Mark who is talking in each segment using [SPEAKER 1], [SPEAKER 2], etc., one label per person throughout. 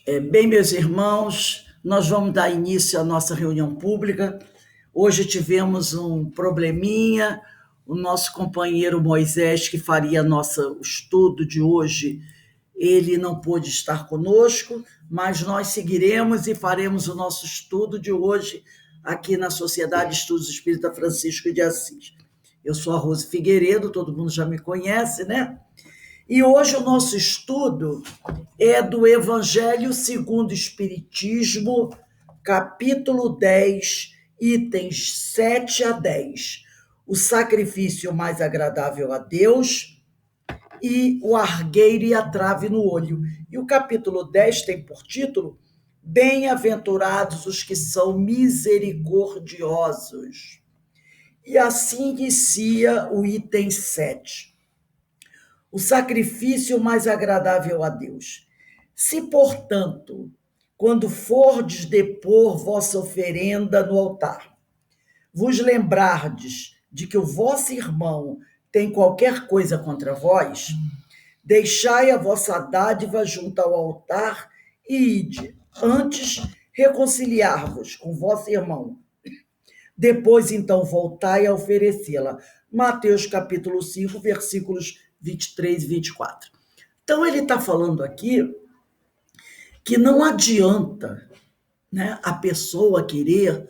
[SPEAKER 1] Bem, meus irmãos, nós vamos dar início à nossa reunião pública. Hoje tivemos um probleminha, o nosso companheiro Moisés, que faria o estudo de hoje, ele não pôde estar conosco, mas nós seguiremos e faremos o nosso estudo de hoje aqui na Sociedade de Estudos Espírita Francisco de Assis. Eu sou a Rose Figueiredo, todo mundo já me conhece, né? E hoje o nosso estudo é do Evangelho segundo o Espiritismo, capítulo 10, itens 7 a 10. O sacrifício mais agradável a Deus e o argueiro e a trave no olho. E o capítulo 10 tem por título Bem-aventurados os que são misericordiosos. E assim inicia o item 7. O sacrifício mais agradável a Deus. Se, portanto, quando fordes depor vossa oferenda no altar, vos lembrardes de que o vosso irmão tem qualquer coisa contra vós, deixai a vossa dádiva junto ao altar e ide, antes reconciliar-vos com vosso irmão. Depois, então, voltai a oferecê-la. Mateus capítulo 5, versículos 23 e 24. Então, ele está falando aqui que não adianta, né, a pessoa querer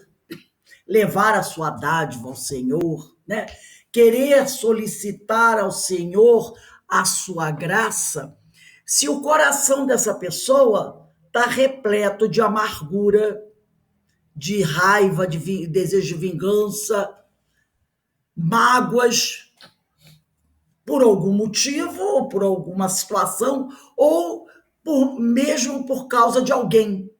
[SPEAKER 1] levar a sua dádiva ao Senhor, né, querer solicitar ao Senhor a sua graça, se o coração dessa pessoa está repleto de amargura, de raiva, de desejo de vingança, mágoas, por algum motivo, ou por alguma situação, ou mesmo por causa de alguém,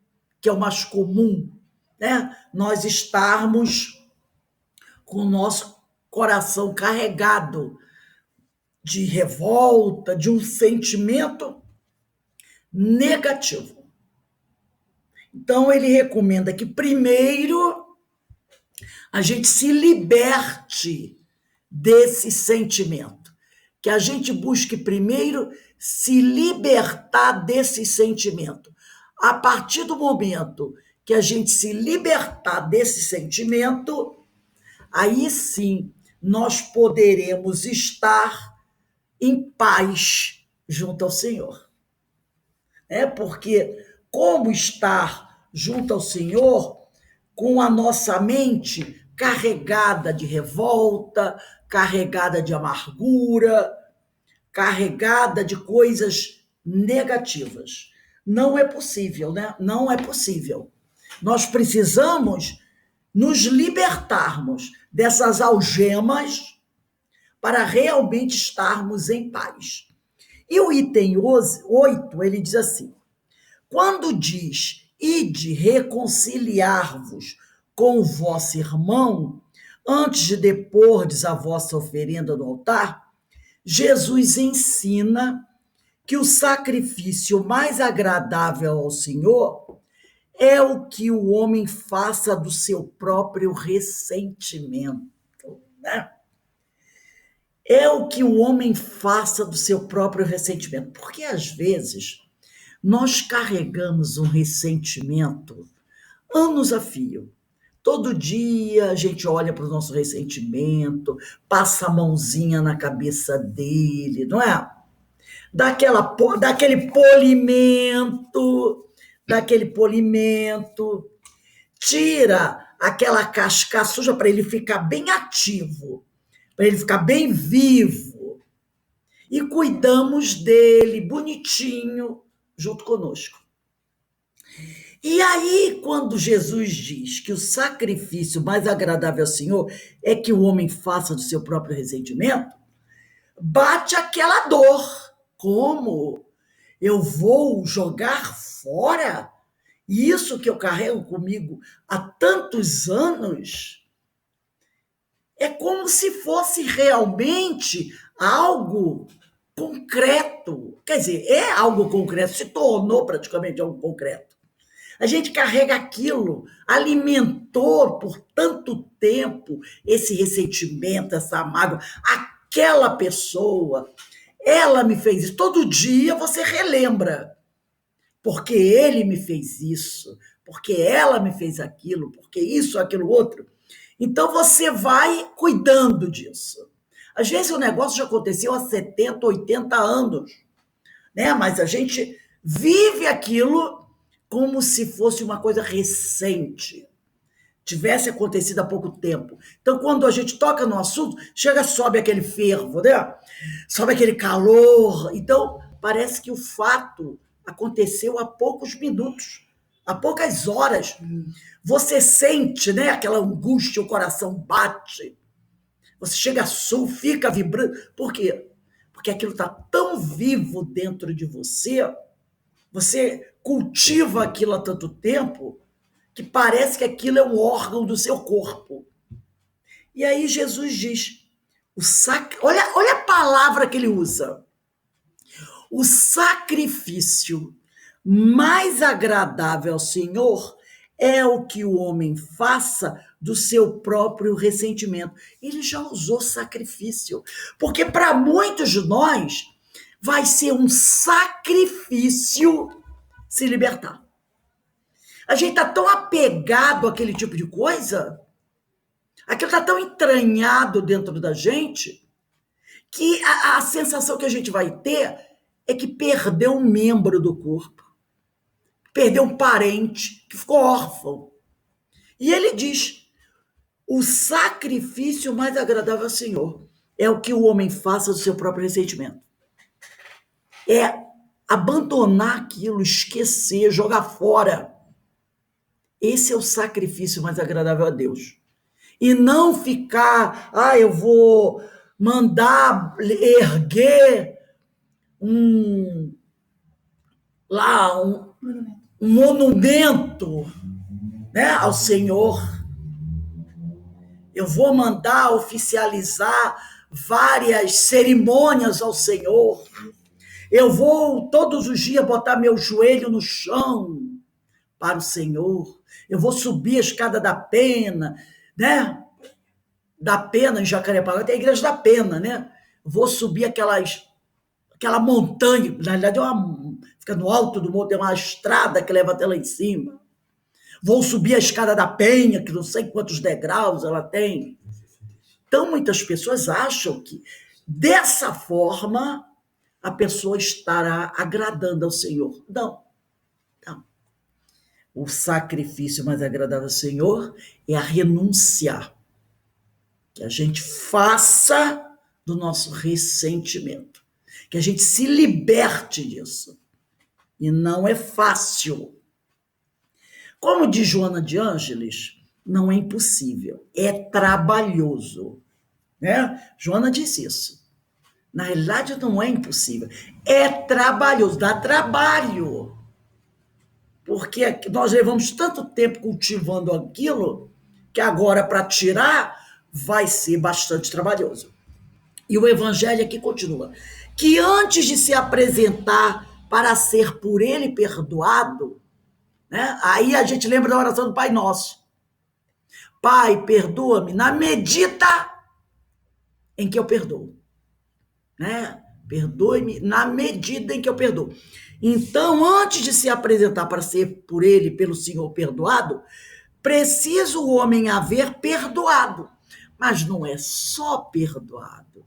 [SPEAKER 1] que é o mais comum, né? Nós estarmos com o nosso coração carregado de revolta, de um sentimento negativo. Então, ele recomenda que primeiro a gente se liberte desse sentimento, que a gente busque primeiro se libertar desse sentimento. A partir do momento que a gente se libertar desse sentimento, aí sim nós poderemos estar em paz junto ao Senhor. Porque como estar junto ao Senhor com a nossa mente carregada de revolta, carregada de amargura, carregada de coisas negativas? Não é possível, né? Não é possível. Nós precisamos nos libertarmos dessas algemas para realmente estarmos em paz. E o item 8, ele diz assim: quando diz, ide reconciliar-vos com o vosso irmão, antes de depordes a vossa oferenda no altar, Jesus ensina que o sacrifício mais agradável ao Senhor é o que o homem faça do seu próprio ressentimento, né? É o que o homem faça do seu próprio ressentimento, porque às vezes nós carregamos um ressentimento anos a fio. Todo dia a gente olha para o nosso ressentimento, passa a mãozinha na cabeça dele, não é? Daquele polimento, tira aquela casca suja para ele ficar bem ativo, para ele ficar bem vivo. E cuidamos dele bonitinho junto conosco. E aí, quando Jesus diz que o sacrifício mais agradável ao Senhor é que o homem faça do seu próprio ressentimento, bate aquela dor. Como? Eu vou jogar fora isso que eu carrego comigo há tantos anos? É como se fosse realmente algo concreto. Quer dizer, é algo concreto, se tornou praticamente algo concreto. A gente carrega aquilo, alimentou por tanto tempo esse ressentimento, essa mágoa. Aquela pessoa, ela me fez isso. Todo dia você relembra. porque ele me fez isso, porque ela me fez aquilo, porque isso, aquilo, outro. Então você vai cuidando disso. Às vezes o negócio já aconteceu há 70, 80 anos, né? Mas a gente vive aquilo como se fosse uma coisa recente, tivesse acontecido há pouco tempo. Então, quando a gente toca no assunto, chega, sobe aquele fervo, né? Sobe aquele calor. Então, parece que o fato aconteceu há poucos minutos, há poucas horas. Você sente, né, aquela angústia, o coração bate. Você chega a sul, fica vibrando. Por quê? Porque aquilo está tão vivo dentro de você, você cultiva aquilo há tanto tempo, que parece que aquilo é um órgão do seu corpo. E aí Jesus diz, olha a palavra que ele usa, o sacrifício mais agradável ao Senhor é o que o homem faça do seu próprio ressentimento. Ele já usou sacrifício, porque para muitos de nós vai ser um sacrifício se libertar. A gente está tão apegado àquele tipo de coisa, aquilo está tão entranhado dentro da gente, que a sensação que a gente vai ter é que perdeu um membro do corpo, perdeu um parente, que ficou órfão. E ele diz, o sacrifício mais agradável ao Senhor é o que o homem faça do seu próprio ressentimento. É abandonar aquilo, esquecer, jogar fora. Esse é o sacrifício mais agradável a Deus. E não ficar, eu vou mandar erguer um monumento, né, ao Senhor. Eu vou mandar oficializar várias cerimônias ao Senhor. Eu vou todos os dias botar meu joelho no chão para o Senhor. Eu vou subir a escada da pena, né? Da Pena, em Jacarepaguá, tem a igreja da Pena, né? Vou subir aquela montanha, na realidade fica no alto do morro, tem uma estrada que leva até lá em cima. Vou subir a escada da Penha, que não sei quantos degraus ela tem. Então, muitas pessoas acham que dessa forma a pessoa estará agradando ao Senhor. Não. O sacrifício mais agradável ao Senhor é a renúncia. Que a gente faça do nosso ressentimento. Que a gente se liberte disso. E não é fácil. Como diz Joana de Ângeles, não é impossível, é trabalhoso. Né? Joana disse isso. Na realidade, não é impossível, é trabalhoso, dá trabalho. Porque nós levamos tanto tempo cultivando aquilo, que agora, para tirar, vai ser bastante trabalhoso. E o evangelho aqui continua. Que antes de se apresentar para ser por ele perdoado, né? Aí a gente lembra da oração do Pai Nosso. Pai, perdoa-me na medida em que eu perdoo. Né? Perdoe-me na medida em que eu perdoo. Então, antes de se apresentar para ser por ele, pelo Senhor perdoado, precisa o homem haver perdoado. Mas não é só perdoado.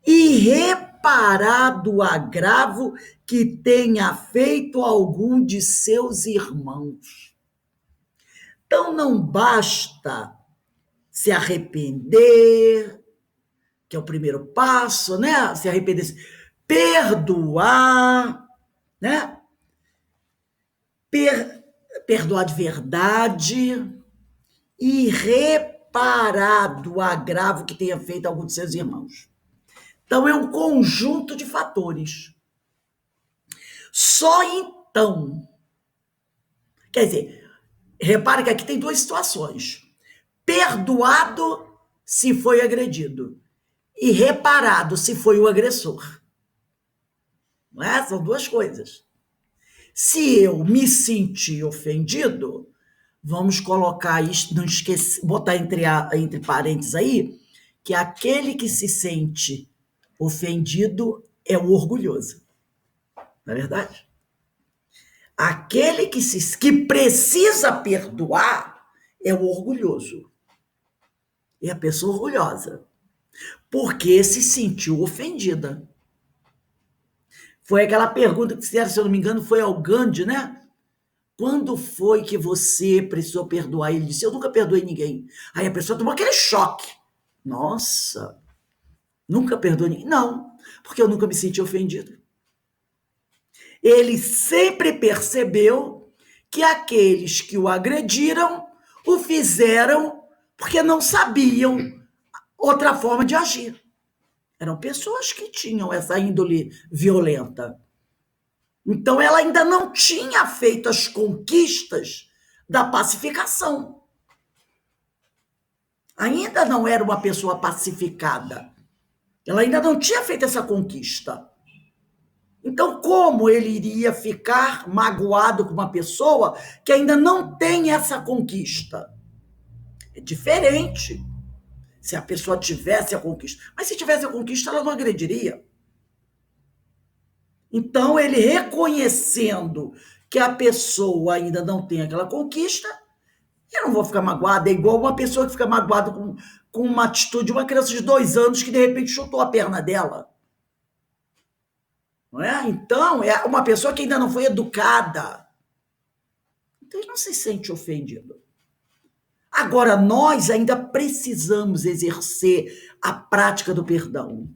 [SPEAKER 1] E reparado o agravo que tenha feito algum de seus irmãos. Então, não basta se arrepender, que é o primeiro passo, né? Se arrepender, perdoar, né? Perdoar de verdade e reparar do agravo que tenha feito algum de seus irmãos. Então, é um conjunto de fatores. Só então, quer dizer, repare que aqui tem duas situações. Perdoado se foi agredido e reparado se foi o agressor. Não é? São duas coisas. Se eu me senti ofendido, vamos colocar isso, não esquecer, botar entre parênteses aí, que aquele que se sente ofendido é o orgulhoso. Não é verdade? Aquele que precisa perdoar é o orgulhoso. É a pessoa orgulhosa. Porque se sentiu ofendida. Foi aquela pergunta que fizeram, se eu não me engano, foi ao Gandhi, né? Quando foi que você precisou perdoar? Ele disse, eu nunca perdoei ninguém. Aí a pessoa tomou aquele choque. Nossa, nunca perdoei ninguém? Não, porque eu nunca me senti ofendido. Ele sempre percebeu que aqueles que o agrediram o fizeram porque não sabiam outra forma de agir. Eram pessoas que tinham essa índole violenta. Então, ela ainda não tinha feito as conquistas da pacificação. Ainda não era uma pessoa pacificada. Ela ainda não tinha feito essa conquista. Então, como ele iria ficar magoado com uma pessoa que ainda não tem essa conquista? É diferente se a pessoa tivesse a conquista. Mas se tivesse a conquista, ela não agrediria. Então, ele reconhecendo que a pessoa ainda não tem aquela conquista, eu não vou ficar magoada. É igual uma pessoa que fica magoada com uma atitude de uma criança de 2 anos que de repente chutou a perna dela. Não é? Então, é uma pessoa que ainda não foi educada. Então, ele não se sente ofendido. Agora, nós ainda precisamos exercer a prática do perdão,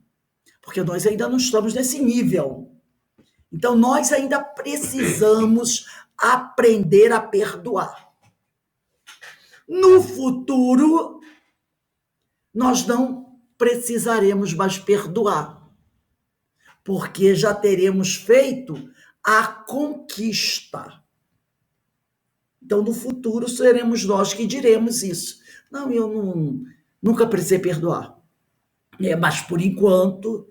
[SPEAKER 1] porque nós ainda não estamos nesse nível. Então, nós ainda precisamos aprender a perdoar. No futuro, nós não precisaremos mais perdoar, porque já teremos feito a conquista. Então, no futuro, seremos nós que diremos isso. Não, eu nunca precisei perdoar. Mas, por enquanto,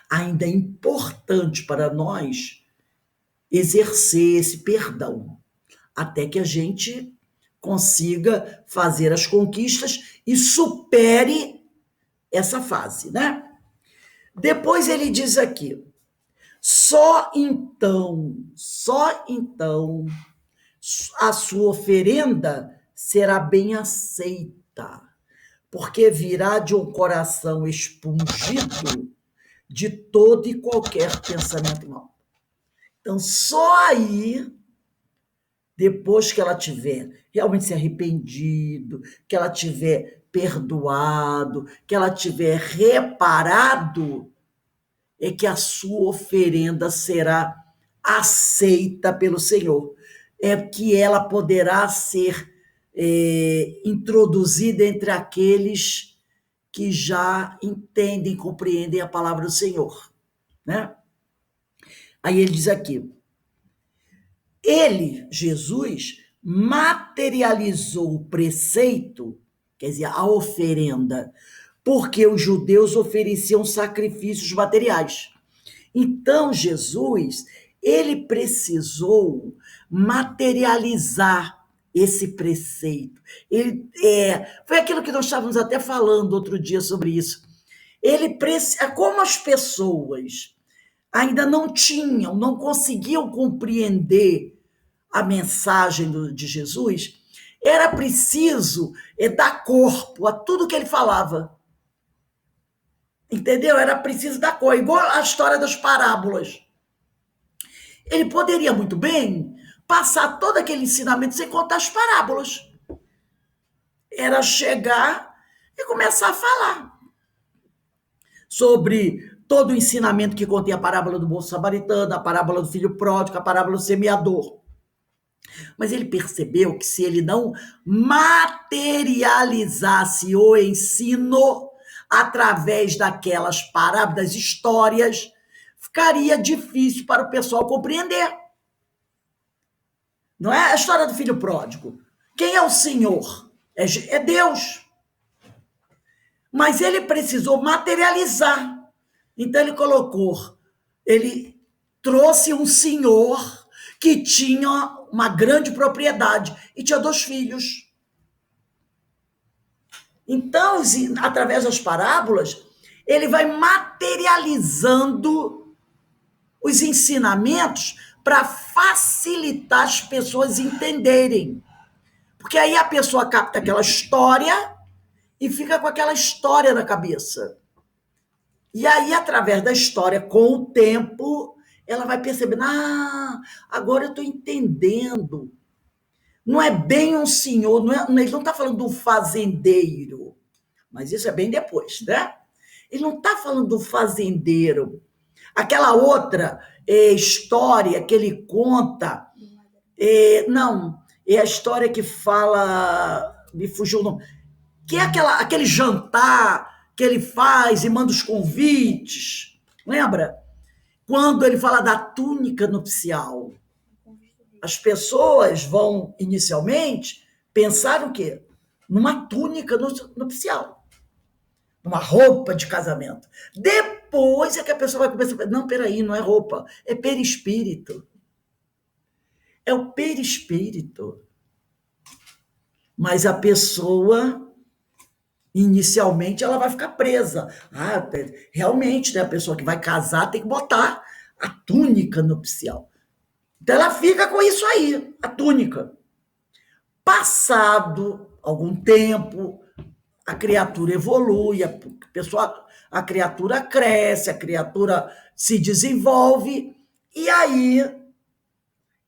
[SPEAKER 1] ainda é importante para nós exercer esse perdão, até que a gente consiga fazer as conquistas e supere essa fase, né? Depois ele diz aqui, só então a sua oferenda será bem aceita, porque virá de um coração expungido de todo e qualquer pensamento mau. Então, só aí, depois que ela tiver realmente se arrependido, que ela tiver perdoado, que ela tiver reparado, é que a sua oferenda será aceita pelo Senhor. É que ela poderá ser introduzida entre aqueles que já entendem, compreendem a palavra do Senhor, né? Aí ele diz aqui, ele, Jesus, materializou o preceito, quer dizer, a oferenda, porque os judeus ofereciam sacrifícios materiais. Então, Jesus, ele precisou materializar esse preceito. Foi aquilo que nós estávamos até falando outro dia sobre isso. Como as pessoas ainda não conseguiam compreender a mensagem de Jesus, era preciso dar corpo a tudo que ele falava. Entendeu? Era preciso dar corpo, igual a história das parábolas. Ele poderia muito bem passar todo aquele ensinamento sem contar as parábolas. Era chegar e começar a falar sobre todo o ensinamento que contém a parábola do moço samaritano, a parábola do filho pródigo, a parábola do semeador. Mas ele percebeu que se ele não materializasse o ensino através daquelas parábolas, das histórias, ficaria difícil para o pessoal compreender. Não é a história do filho pródigo. Quem é o Senhor? É Deus. Mas ele precisou materializar. Então ele trouxe um senhor que tinha uma grande propriedade e tinha 2 filhos. Então, através das parábolas, ele vai materializando os ensinamentos para facilitar as pessoas entenderem. Porque aí a pessoa capta aquela história e fica com aquela história na cabeça. E aí, através da história, com o tempo, ela vai percebendo, agora eu estou entendendo. Não é bem um senhor, ele não está falando do fazendeiro, mas isso é bem depois, né? Ele não está falando do fazendeiro. Aquela outra história que ele conta, não, é a história que fala, me fugiu o nome, que é aquele jantar que ele faz e manda os convites, lembra? Quando ele fala da túnica nupcial, as pessoas vão, inicialmente, pensar o quê? Numa túnica nupcial, numa roupa de casamento. Depois é que a pessoa vai começar a pensar, não, peraí, não é roupa, é perispírito. É o perispírito. Mas a pessoa, inicialmente, ela vai ficar presa. Realmente, né, a pessoa que vai casar tem que botar a túnica nupcial. Então ela fica com isso aí, a túnica. Passado algum tempo, a criatura evolui, a criatura cresce, a criatura se desenvolve, e aí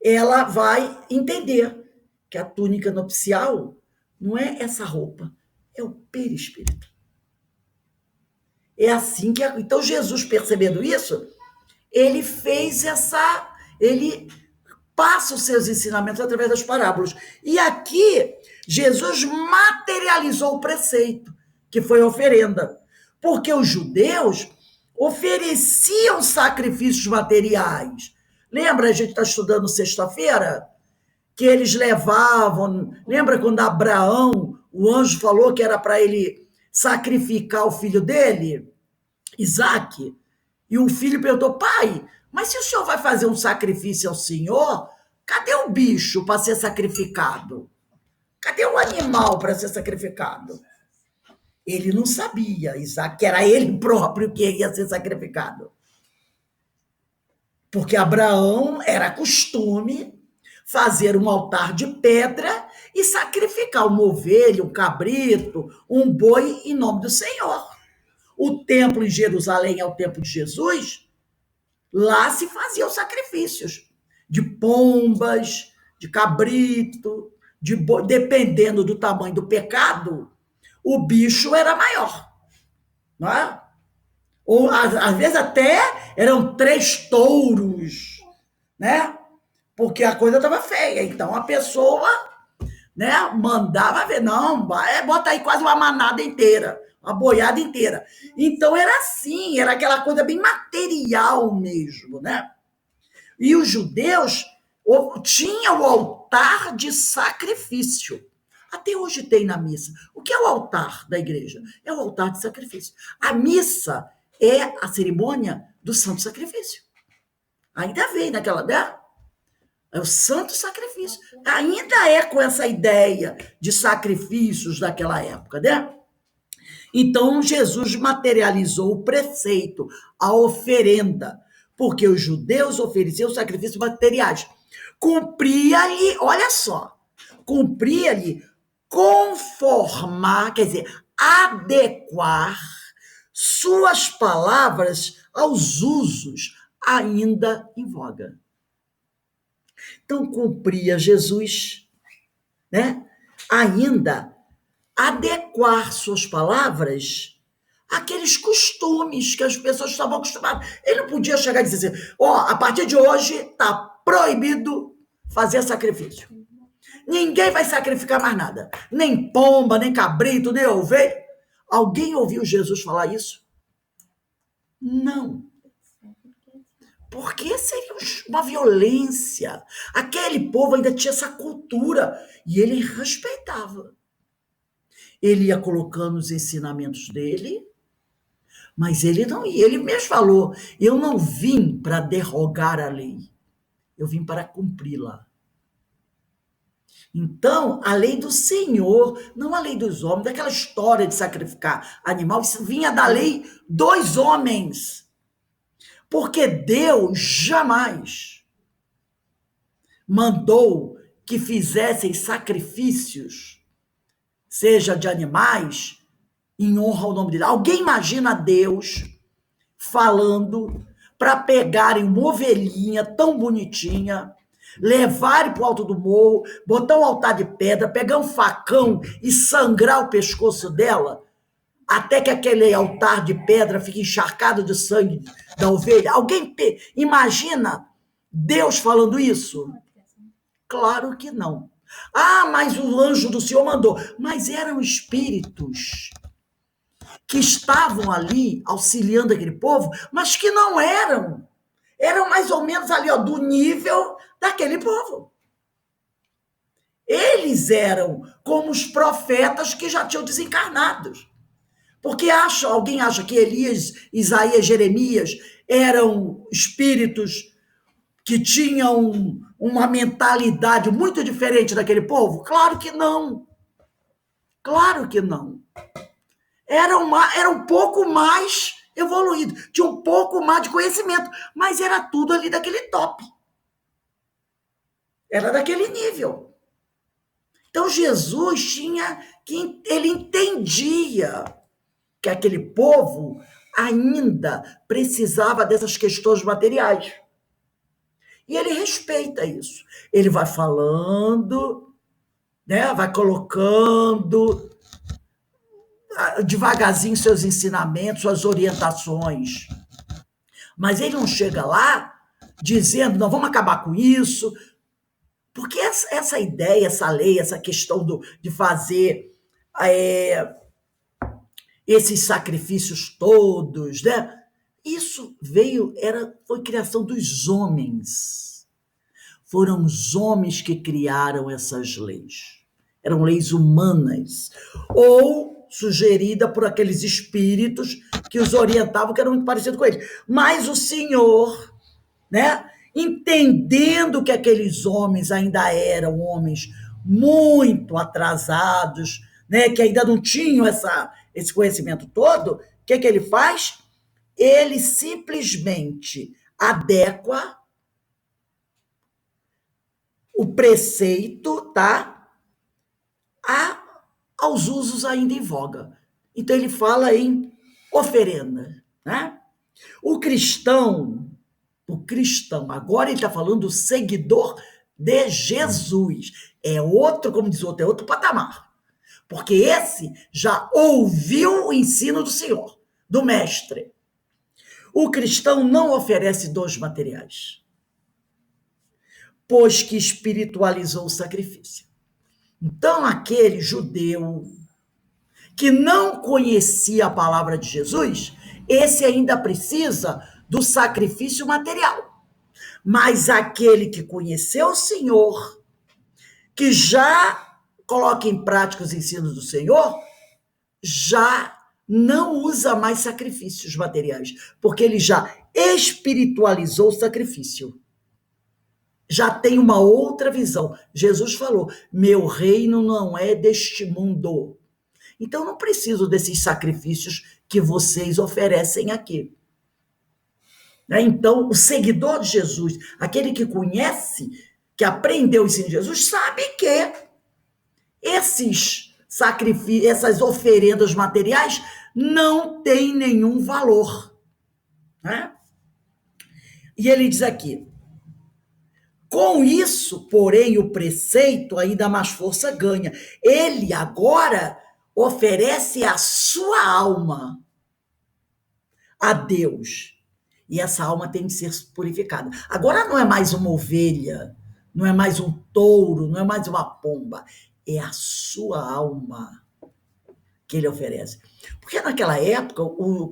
[SPEAKER 1] ela vai entender que a túnica nupcial não é essa roupa, é o perispírito. É assim que... Então Jesus, percebendo isso, ele passa os seus ensinamentos através das parábolas. E aqui, Jesus materializou o preceito, que foi a oferenda. Porque os judeus ofereciam sacrifícios materiais. Lembra, a gente está estudando sexta-feira? Que eles levavam... Lembra quando Abraão, o anjo falou que era para ele sacrificar o filho dele, Isaque? E o filho perguntou, pai, mas se o senhor vai fazer um sacrifício ao senhor, cadê o bicho para ser sacrificado? Cadê o animal para ser sacrificado? Ele não sabia, Isaac, que era ele próprio que ia ser sacrificado. Porque Abraão era costume fazer um altar de pedra e sacrificar uma ovelha, um cabrito, um boi em nome do Senhor. O templo em Jerusalém é o templo de Jesus. Lá se faziam sacrifícios de pombas, de cabrito, de boi, dependendo do tamanho do pecado, o bicho era maior, não é? Ou às vezes até eram 3 touros, né? Porque a coisa estava feia. Então a pessoa, né, mandava ver, não, bota aí quase uma manada inteira, uma boiada inteira. Então era assim, era aquela coisa bem material mesmo, né? E os judeus tinham o altar de sacrifício. Até hoje tem na missa. O que é o altar da igreja? É o altar de sacrifício. A missa é a cerimônia do santo sacrifício. Ainda vem naquela, né? É o santo sacrifício. Ainda é com essa ideia de sacrifícios daquela época, né? Então, Jesus materializou o preceito, a oferenda, porque os judeus ofereciam sacrifícios materiais. Cumpria-lhe, olha só, cumpria-lhe conformar, quer dizer, adequar suas palavras aos usos ainda em voga. Então, cumpria Jesus, né? Ainda adequar suas palavras àqueles costumes que as pessoas estavam acostumadas. Ele não podia chegar e dizer assim, a partir de hoje está proibido fazer sacrifício. Ninguém vai sacrificar mais nada. Nem pomba, nem cabrito, nem ovelha. Alguém ouviu Jesus falar isso? Não. Porque seria uma violência. Aquele povo ainda tinha essa cultura e ele respeitava. Ele ia colocando os ensinamentos dele, mas ele não ia. Ele mesmo falou, eu não vim para derrogar a lei, eu vim para cumpri-la. Então, a lei do Senhor, não a lei dos homens, daquela história de sacrificar animal, isso vinha da lei dos homens. Porque Deus jamais mandou que fizessem sacrifícios, seja de animais, em honra ao nome dele. Alguém imagina Deus falando para pegarem uma ovelhinha tão bonitinha, levarem para o alto do morro, botar um altar de pedra, pegar um facão e sangrar o pescoço dela, até que aquele altar de pedra fique encharcado de sangue da ovelha? Alguém imagina Deus falando isso? Claro que não. Ah, mas o anjo do Senhor mandou. Mas eram espíritos que estavam ali auxiliando aquele povo, mas que não eram. Eram mais ou menos ali, ó, do nível daquele povo. Eles eram como os profetas que já tinham desencarnado. Porque alguém acha que Elias, Isaías, Jeremias eram espíritos que tinham uma mentalidade muito diferente daquele povo? Claro que não. Claro que não. Era um pouco mais evoluído, tinha um pouco mais de conhecimento, mas era tudo ali daquele top. Era daquele nível. Então Jesus ele entendia que aquele povo ainda precisava dessas questões materiais. E ele respeita isso. Ele vai falando, né? Vai colocando devagarzinho seus ensinamentos, suas orientações. Mas ele não chega lá dizendo, não, vamos acabar com isso, porque essa ideia, essa lei, essa questão de fazer esses sacrifícios todos, né? Isso foi criação dos homens. Foram os homens que criaram essas leis. Eram leis humanas. Ou sugerida por aqueles espíritos que os orientavam, que eram muito parecidos com eles. Mas o Senhor, né, entendendo que aqueles homens ainda eram homens muito atrasados, né, que ainda não tinham esse conhecimento todo, o que ele faz? Ele simplesmente adequa o preceito, tá, aos usos ainda em voga. Então ele fala em oferenda, né? O cristão, agora ele está falando do seguidor de Jesus. É outro, como diz o outro, é outro patamar. Porque esse já ouviu o ensino do Senhor, do Mestre. O cristão não oferece dons materiais, pois que espiritualizou o sacrifício. Então, aquele judeu que não conhecia a palavra de Jesus, esse ainda precisa do sacrifício material. Mas aquele que conheceu o Senhor, que já coloca em prática os ensinos do Senhor, já não usa mais sacrifícios materiais, porque ele já espiritualizou o sacrifício. Já tem uma outra visão. Jesus falou, meu reino não é deste mundo. Então, não preciso desses sacrifícios que vocês oferecem aqui. Então, o seguidor de Jesus, aquele que conhece, que aprendeu o ensino de Jesus, sabe que esses sacrifícios, essas oferendas materiais não têm nenhum valor. Né? E ele diz aqui, com isso, porém, o preceito ainda mais força ganha. Ele agora oferece a sua alma a Deus. E essa alma tem que ser purificada. Agora não é mais uma ovelha, não é mais um touro, não é mais uma pomba. É a sua alma que ele oferece. Porque naquela época,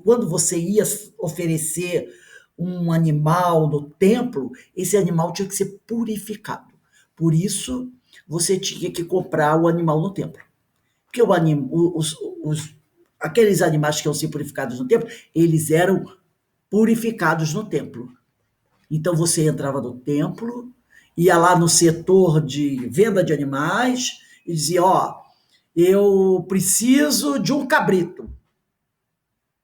[SPEAKER 1] quando você ia oferecer um animal no templo, esse animal tinha que ser purificado. Por isso, você tinha que comprar o animal no templo. Porque aqueles animais que iam ser purificados no templo, eles eram purificados no templo. Então, você entrava no templo, ia lá no setor de venda de animais e dizia, eu preciso de um cabrito,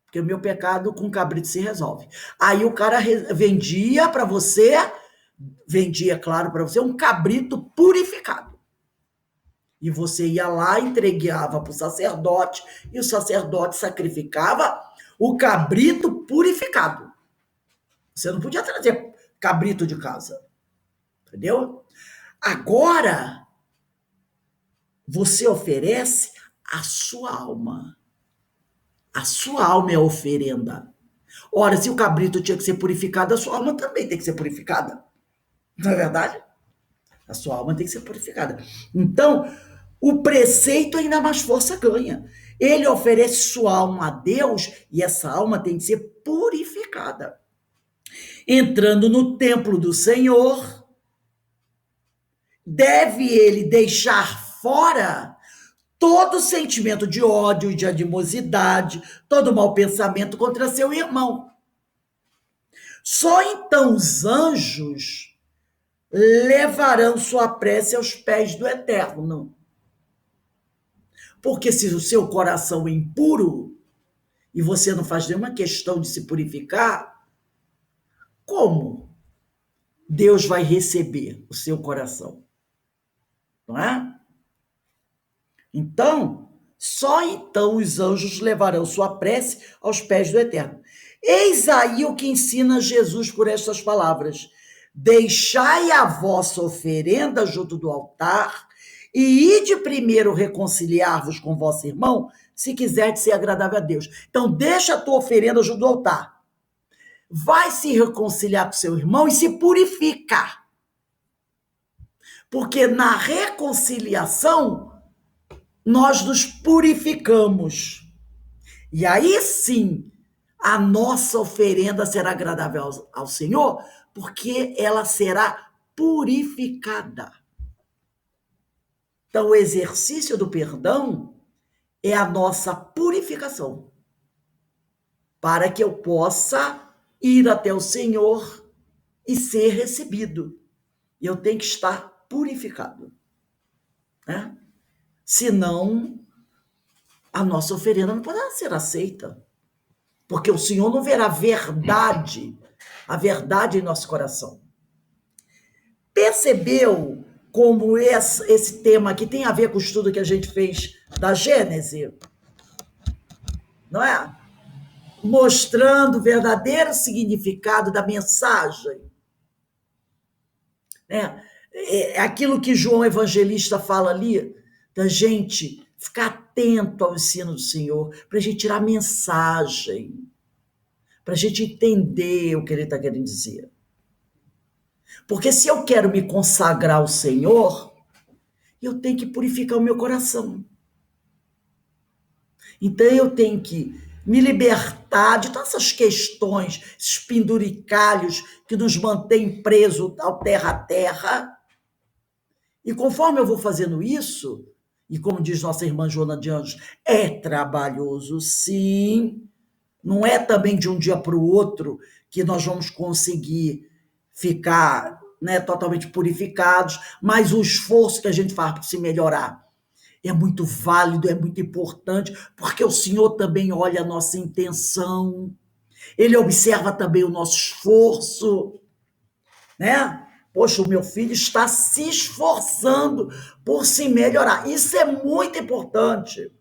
[SPEAKER 1] porque o meu pecado com cabrito se resolve. Aí o cara vendia para você, vendia, claro, para você um cabrito purificado. E você ia lá, entregava para o sacerdote, e o sacerdote sacrificava o cabrito purificado. Você não podia trazer cabrito de casa, entendeu? Agora, você oferece a sua alma. A sua alma é a oferenda. Ora, se o cabrito tinha que ser purificado, a sua alma também tem que ser purificada. Não é verdade? A sua alma tem que ser purificada. Então, o preceito ainda mais força ganha. Ele oferece sua alma a Deus e essa alma tem que ser purificada. Entrando no templo do Senhor, deve ele deixar fora todo sentimento de ódio, de animosidade, todo mau pensamento contra seu irmão. Só então os anjos levarão sua prece aos pés do Eterno. Porque se o seu coração é impuro e você não faz nenhuma questão de se purificar, como Deus vai receber o seu coração? Não é? Então, só então os anjos levarão sua prece aos pés do Eterno. Eis aí o que ensina Jesus por estas palavras: deixai a vossa oferenda junto do altar e ide primeiro reconciliar-vos com vosso irmão, se quiserdes ser agradável a Deus. Então, deixa a tua oferenda junto do altar. Vai se reconciliar com seu irmão e se purifica. Porque na reconciliação, nós nos purificamos. E aí sim, a nossa oferenda será agradável ao Senhor, porque ela será purificada. Então, o exercício do perdão é a nossa purificação, para que eu possa ir até o Senhor e ser recebido. Eu tenho que estar purificado, né? Senão, a nossa oferenda não poderá ser aceita, porque o Senhor não verá a verdade em nosso coração. Percebeu como esse tema aqui tem a ver com o estudo que a gente fez da Gênese? Não é? Mostrando o verdadeiro significado da mensagem. Né? É aquilo que João Evangelista fala ali, da gente ficar atento ao ensino do Senhor, para a gente tirar a mensagem, para a gente entender o que ele está querendo dizer. Porque se eu quero me consagrar ao Senhor, eu tenho que purificar o meu coração. Então eu tenho que me libertar de todas essas questões, esses penduricalhos que nos mantêm presos ao terra a terra. E conforme eu vou fazendo isso, e como diz nossa irmã Joana de Anjos, é trabalhoso, sim. Não é também de um dia para o outro que nós vamos conseguir ficar, né, totalmente purificados, mas o esforço que a gente faz para se melhorar é muito válido, é muito importante, porque o Senhor também olha a nossa intenção, ele observa também o nosso esforço, né? Poxa, o meu filho está se esforçando por se melhorar. Isso é muito importante,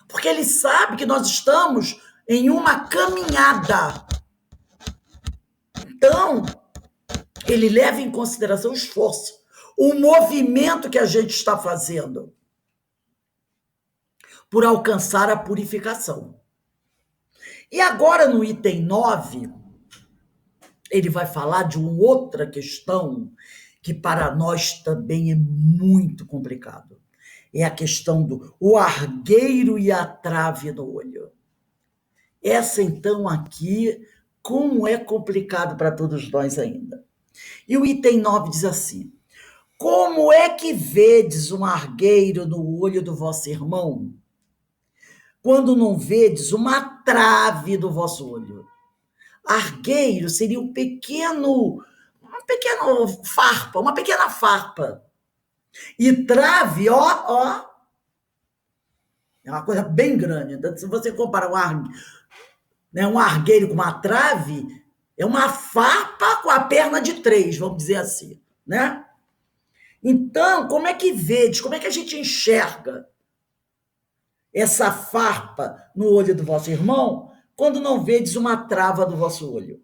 [SPEAKER 1] porque ele sabe que nós estamos em uma caminhada. Então, ele leva em consideração o esforço, o movimento que a gente está fazendo por alcançar a purificação. E agora, no item 9, ele vai falar de uma outra questão que para nós também é muito complicado. É a questão do o argueiro e a trave no olho. Essa, então, aqui, como é complicado para todos nós ainda. E o item 9 diz assim: como é que vedes um argueiro no olho do vosso irmão, quando não vedes uma trave do vosso olho? Argueiro seria uma pequena farpa. E trave, é uma coisa bem grande. Então, se você comparar um argueiro com uma trave, É uma farpa com a perna de três, vamos dizer assim, né? Então, como é que vedes, como é que a gente enxerga essa farpa no olho do vosso irmão quando não vedes uma trava do vosso olho?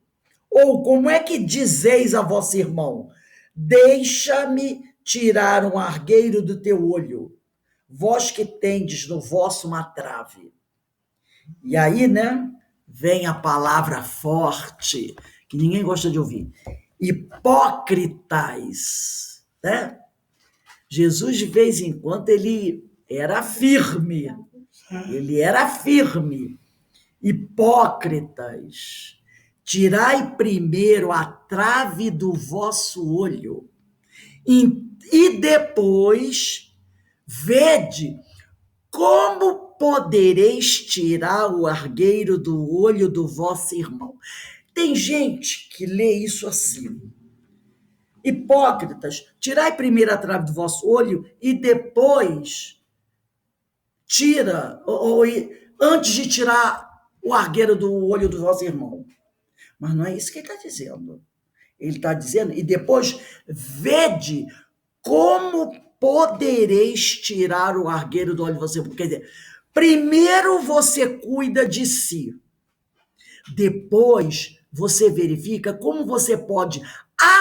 [SPEAKER 1] Ou como é que dizeis a vosso irmão, deixa-me tirar um argueiro do teu olho, vós que tendes no vosso uma trave? E aí, né, vem a palavra forte, que ninguém gosta de ouvir. Hipócritas, né? Jesus, de vez em quando, ele era firme. Ele era firme. Hipócritas, tirai primeiro a trave do vosso olho e depois vede como podereis tirar o argueiro do olho do vosso irmão. Tem gente que lê isso assim. Hipócritas, tirai primeiro a trave do vosso olho e depois tira, ou antes de tirar o argueiro do olho do vosso irmão. Mas não é isso que ele está dizendo. Ele está dizendo, e depois vede como podereis tirar o argueiro do olho de você. Quer dizer, primeiro você cuida de si, depois você verifica como você pode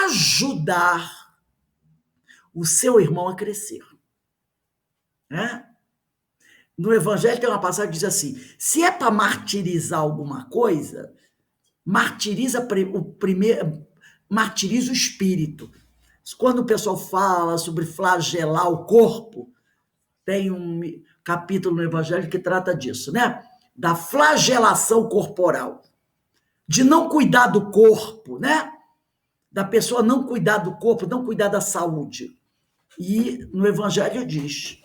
[SPEAKER 1] ajudar o seu irmão a crescer. Né? No Evangelho tem uma passagem que diz assim, se é para martirizar alguma coisa, martiriza o espírito. Quando o pessoal fala sobre flagelar o corpo, tem um capítulo no Evangelho que trata disso, né? Da flagelação corporal, de não cuidar do corpo, né? Da pessoa não cuidar do corpo, não cuidar da saúde. E no Evangelho diz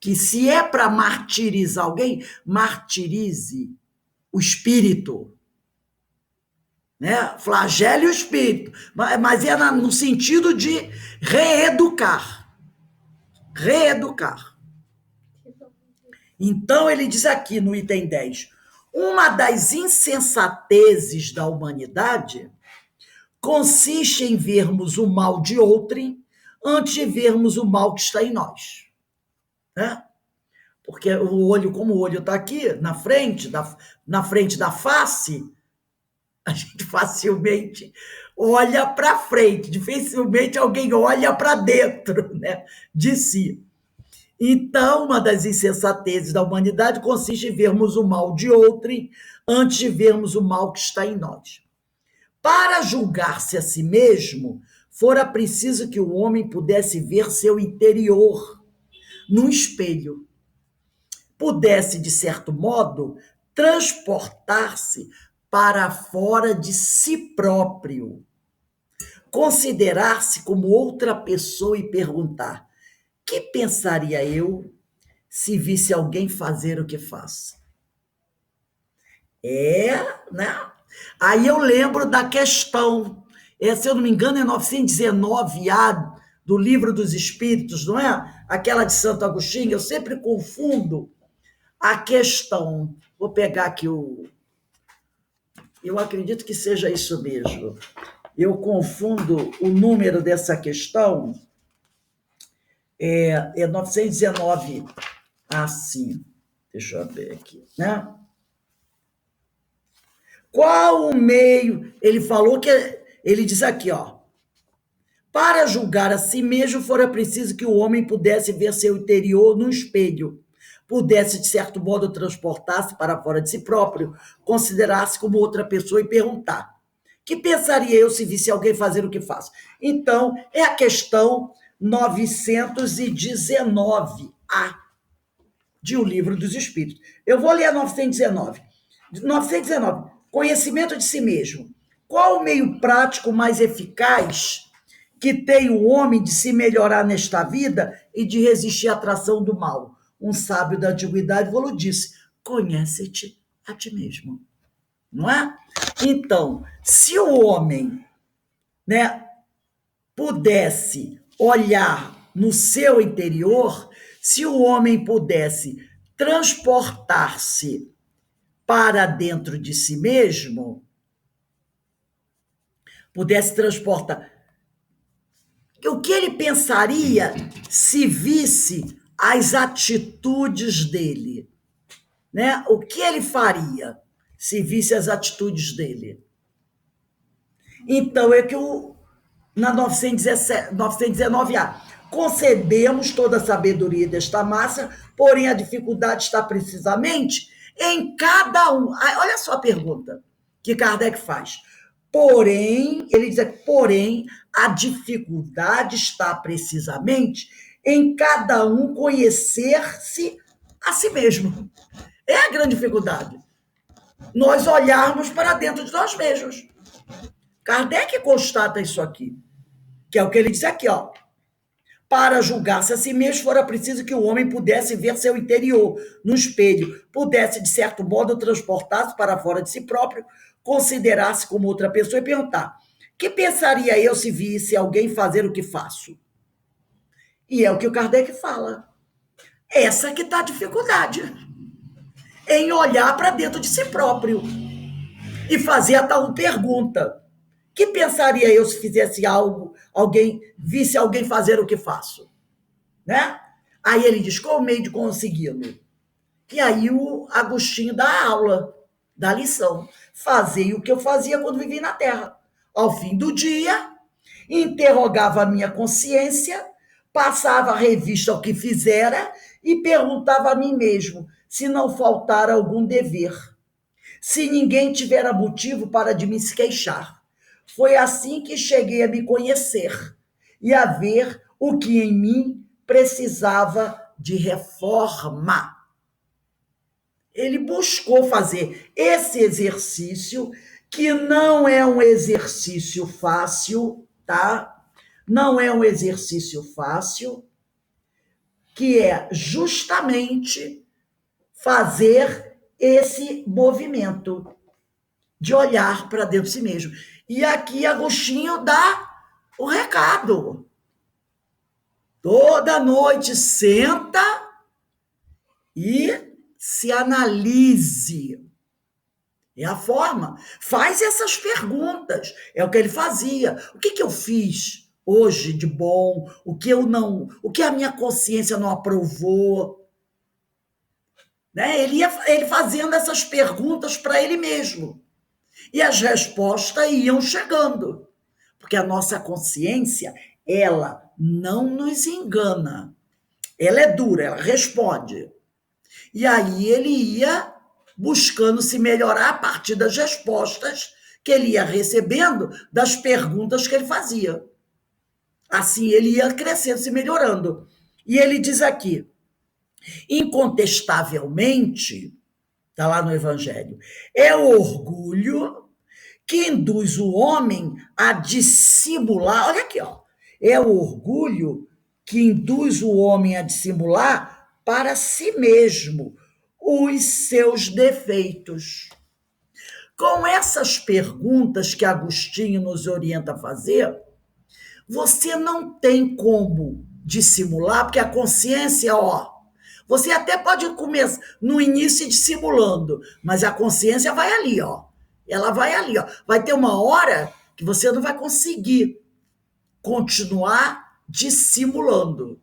[SPEAKER 1] que se é para martirizar alguém, martirize o espírito. Né? Flagele o espírito, mas é no sentido de reeducar. Reeducar. Então, ele diz aqui no item 10, uma das insensatezes da humanidade consiste em vermos o mal de outrem antes de vermos o mal que está em nós. Né? Porque o olho, como o olho está aqui, na frente da face, a gente facilmente olha para frente, dificilmente alguém olha para dentro, né, de si. Então, uma das insensatezes da humanidade consiste em vermos o mal de outrem antes de vermos o mal que está em nós. Para julgar-se a si mesmo, fora preciso que o homem pudesse ver seu interior num espelho, pudesse, de certo modo, transportar-se para fora de si próprio, considerar-se como outra pessoa e perguntar: que pensaria eu se visse alguém fazer o que faz? Né? Aí eu lembro da questão, se eu não me engano, é 919A do Livro dos Espíritos, não é? Aquela de Santo Agostinho, eu sempre confundo a questão. Vou pegar aqui eu acredito que seja isso mesmo. Eu confundo o número dessa questão, é 919 assim. Deixa eu ver aqui, né? Qual o meio? Ele falou que ele diz aqui, ó. Para julgar a si mesmo, fora preciso que o homem pudesse ver seu interior no espelho, pudesse, de certo modo, transportar-se para fora de si próprio, considerar-se como outra pessoa e perguntar: que pensaria eu se visse alguém fazer o que faço? Então, é a questão 919A de O Livro dos Espíritos. Eu vou ler a 919. 919. Conhecimento de si mesmo. Qual o meio prático mais eficaz que tem o homem de se melhorar nesta vida e de resistir à atração do mal? Um sábio da antiguidade falou disse: conhece-te a ti mesmo. Não é? Então, se o homem, né, pudesse olhar no seu interior, se o homem pudesse transportar-se para dentro de si mesmo, pudesse transportar, o que ele pensaria se visse as atitudes dele, né? O que ele faria se visse as atitudes dele? Então, é que na 917, 919A, concebemos toda a sabedoria desta massa, porém a dificuldade está precisamente em cada um. Olha só a pergunta que Kardec faz. Porém, ele diz aqui, porém, a dificuldade está precisamente em cada um conhecer-se a si mesmo. É a grande dificuldade. Nós olharmos para dentro de nós mesmos. Kardec constata isso aqui, que é o que ele diz aqui, ó. Para julgar-se a si mesmo, fora preciso que o homem pudesse ver seu interior no espelho, pudesse, de certo modo, transportar-se para fora de si próprio, considerar-se como outra pessoa e perguntar: que pensaria eu se visse alguém fazer o que faço? E é o que o Kardec fala. Essa que está a dificuldade, em olhar para dentro de si próprio e fazer a tal pergunta: que pensaria eu se fizesse algo, visse alguém fazer o que faço? Né? Aí ele diz, qual o meio de consegui-lo? E aí o Agostinho dá a aula, dá a lição. Fazei o que eu fazia quando vivi na Terra. Ao fim do dia, interrogava a minha consciência, passava a revista ao que fizera e perguntava a mim mesmo se não faltara algum dever, se ninguém tivera motivo para de me se queixar. Foi assim que cheguei a me conhecer e a ver o que em mim precisava de reforma. Ele buscou fazer esse exercício, que não é um exercício fácil, tá? Não é um exercício fácil, que é justamente fazer esse movimento de olhar para dentro de si mesmo. E aqui Agostinho dá o recado. Toda noite senta e se analise. É a forma. Faz essas perguntas. É o que ele fazia. O que eu fiz hoje de bom? O que a minha consciência não aprovou? Né? Ele fazendo essas perguntas para ele mesmo. E as respostas iam chegando. Porque a nossa consciência, ela não nos engana. Ela é dura, ela responde. E aí ele ia buscando se melhorar a partir das respostas que ele ia recebendo das perguntas que ele fazia. Assim ele ia crescendo, se melhorando. E ele diz aqui, incontestavelmente, está lá no Evangelho, é o orgulho que induz o homem a dissimular. Olha aqui, ó. É o orgulho que induz o homem a dissimular para si mesmo os seus defeitos. Com essas perguntas que Agostinho nos orienta a fazer, você não tem como dissimular, porque a consciência, ó, você até pode começar no início dissimulando, mas a consciência vai ali, ó. Ela vai ali, ó. Vai ter uma hora que você não vai conseguir continuar dissimulando,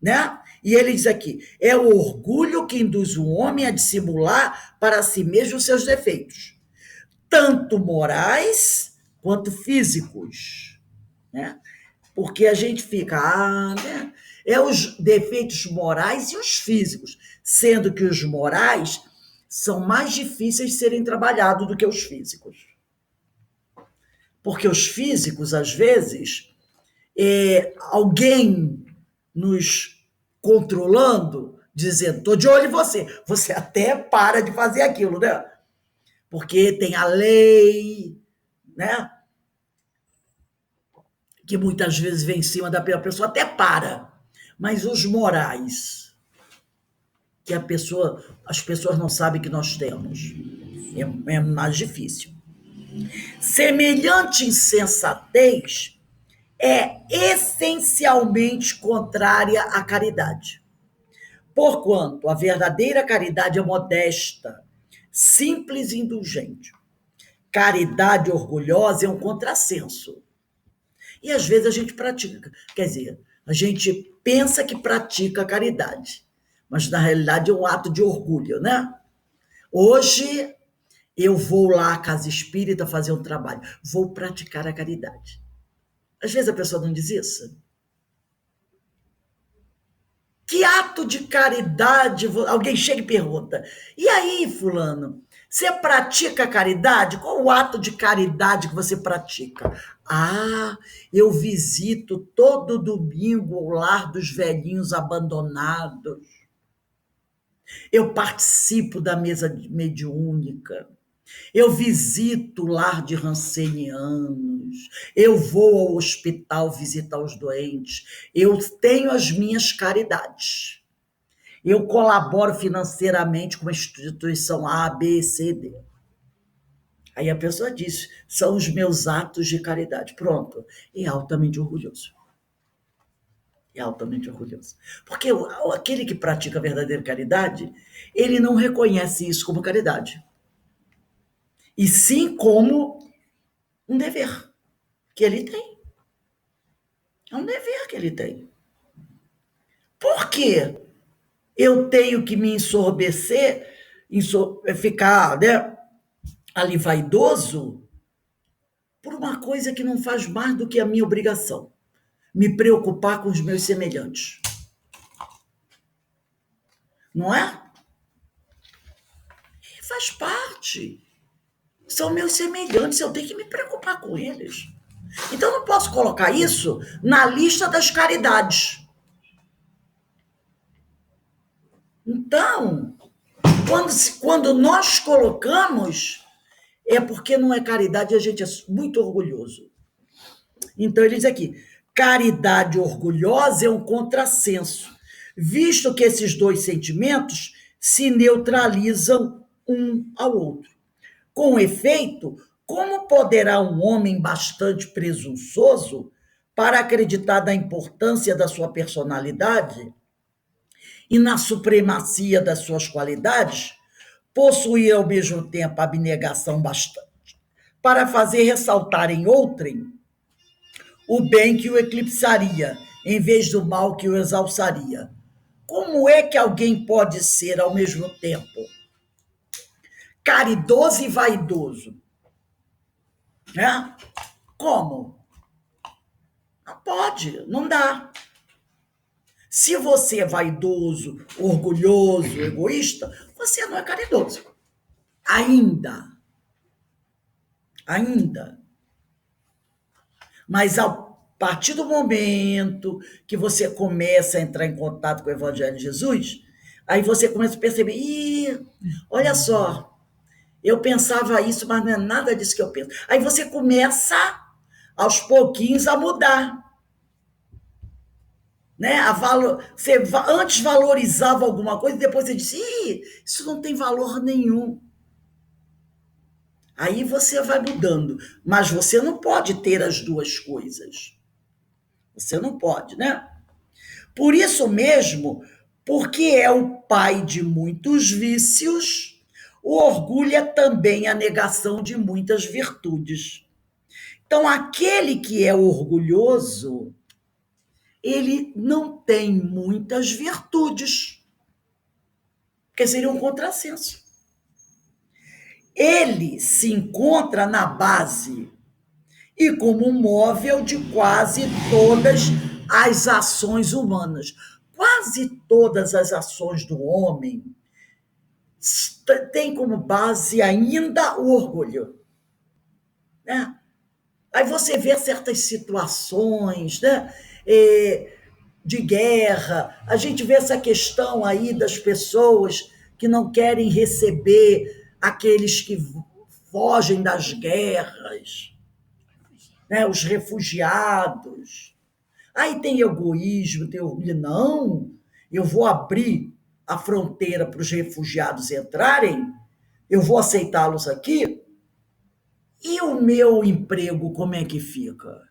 [SPEAKER 1] né? E ele diz aqui, é o orgulho que induz o homem a dissimular para si mesmo os seus defeitos, tanto morais quanto físicos, né? Porque a gente fica, né? É os defeitos morais e os físicos, sendo que os morais são mais difíceis de serem trabalhados do que os físicos. Porque os físicos, às vezes, alguém nos controlando, dizendo, estou de olho em você. Você até para de fazer aquilo, né? Porque tem a lei, né? Que muitas vezes vem em cima da pessoa, até para. Mas os morais, que as pessoas não sabem que nós temos, é mais difícil. Semelhante insensatez é essencialmente contrária à caridade. Porquanto a verdadeira caridade é modesta, simples e indulgente. caridade orgulhosa é um contrassenso. E às vezes a gente pratica, quer dizer, a gente pensa que pratica a caridade, mas na realidade é um ato de orgulho, né? Hoje eu vou lá à casa espírita fazer um trabalho, vou praticar a caridade. Às vezes a pessoa não diz isso. Que ato de caridade? Alguém chega e pergunta: e aí, fulano, você pratica caridade? Qual o ato de caridade que você pratica? Ah, eu visito todo domingo o lar dos velhinhos abandonados. Eu participo da mesa mediúnica. Eu visito o lar de rancenianos, eu vou ao hospital visitar os doentes, eu tenho as minhas caridades. Eu colaboro financeiramente com a instituição A, B, C, D. Aí a pessoa diz, são os meus atos de caridade. Pronto, é altamente orgulhoso. É altamente orgulhoso. Porque aquele que pratica a verdadeira caridade, ele não reconhece isso como caridade. E sim como um dever que ele tem. É um dever que ele tem. Por quê? Eu tenho que me ensorbecer, ficar, né, ali vaidoso por uma coisa que não faz mais do que a minha obrigação. Me preocupar com os meus semelhantes. Não é? Faz parte. São meus semelhantes, eu tenho que me preocupar com eles. Então, eu não posso colocar isso na lista das caridades. Então, quando nós colocamos, é porque não é caridade, a gente é muito orgulhoso. Então, ele diz aqui, caridade orgulhosa é um contrassenso, visto que esses dois sentimentos se neutralizam um ao outro. Com efeito, como poderá um homem bastante presunçoso, para acreditar na importância da sua personalidade e na supremacia das suas qualidades, possuir ao mesmo tempo abnegação bastante para fazer ressaltar em outrem o bem que o eclipsaria, em vez do mal que o exalçaria? Como é que alguém pode ser, ao mesmo tempo, caridoso e vaidoso? Né? Como? Não pode, não dá. Se você é vaidoso, orgulhoso, egoísta, você não é caridoso. Ainda. Ainda. Mas a partir do momento que você começa a entrar em contato com o Evangelho de Jesus, aí você começa a perceber, olha só, eu pensava isso, mas não é nada disso que eu penso. Aí você começa, aos pouquinhos, a mudar. Né? Você antes valorizava alguma coisa e depois você disse, isso não tem valor nenhum. Aí você vai mudando, mas você não pode ter as duas coisas. Você não pode, né? Por isso mesmo, porque é o pai de muitos vícios, o orgulho é também a negação de muitas virtudes. Então, aquele que é orgulhoso, ele não tem muitas virtudes, porque seria um contrassenso. Ele se encontra na base e como um móvel de quase todas as ações humanas. Quase todas as ações do homem têm como base ainda o orgulho. Né? Aí você vê certas situações, né? De guerra, a gente vê essa questão aí das pessoas que não querem receber aqueles que fogem das guerras, né? Os refugiados. Aí tem egoísmo, tem orgulho. Não, eu vou abrir a fronteira para os refugiados entrarem, eu vou aceitá-los aqui, e o meu emprego como é que fica?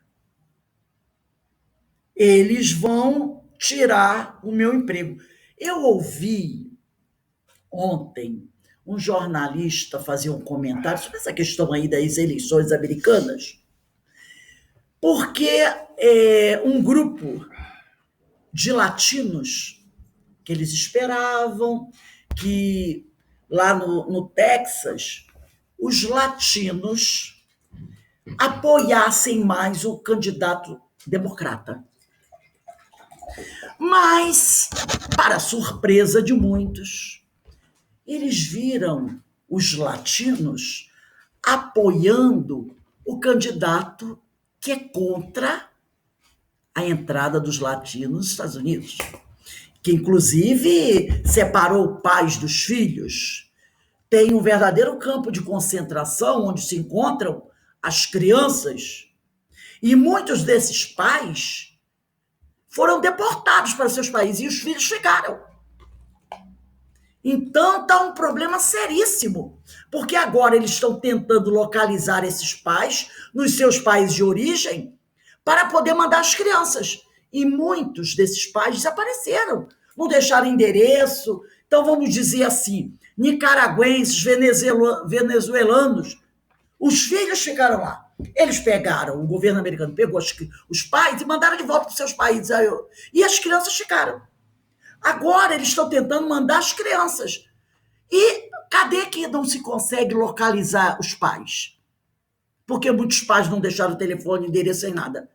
[SPEAKER 1] Eles vão tirar o meu emprego. Eu ouvi ontem um jornalista fazia um comentário sobre essa questão aí das eleições americanas, porque um grupo de latinos que eles esperavam que lá no Texas os latinos apoiassem mais o candidato democrata. Mas, para surpresa de muitos, eles viram os latinos apoiando o candidato que é contra a entrada dos latinos nos Estados Unidos, que inclusive separou pais dos filhos. Tem um verdadeiro campo de concentração onde se encontram as crianças, e muitos desses pais foram deportados para seus países e os filhos ficaram. Então está um problema seríssimo, porque agora eles estão tentando localizar esses pais nos seus países de origem para poder mandar as crianças. E muitos desses pais desapareceram, não deixaram endereço. Então vamos dizer assim, nicaragüenses, venezuelanos, os filhos ficaram lá. Eles pegaram, o governo americano pegou os pais e mandaram de volta para os seus países. E as crianças ficaram. Agora eles estão tentando mandar as crianças. E cadê que não se consegue localizar os pais? Porque muitos pais não deixaram o telefone, endereço nem nada.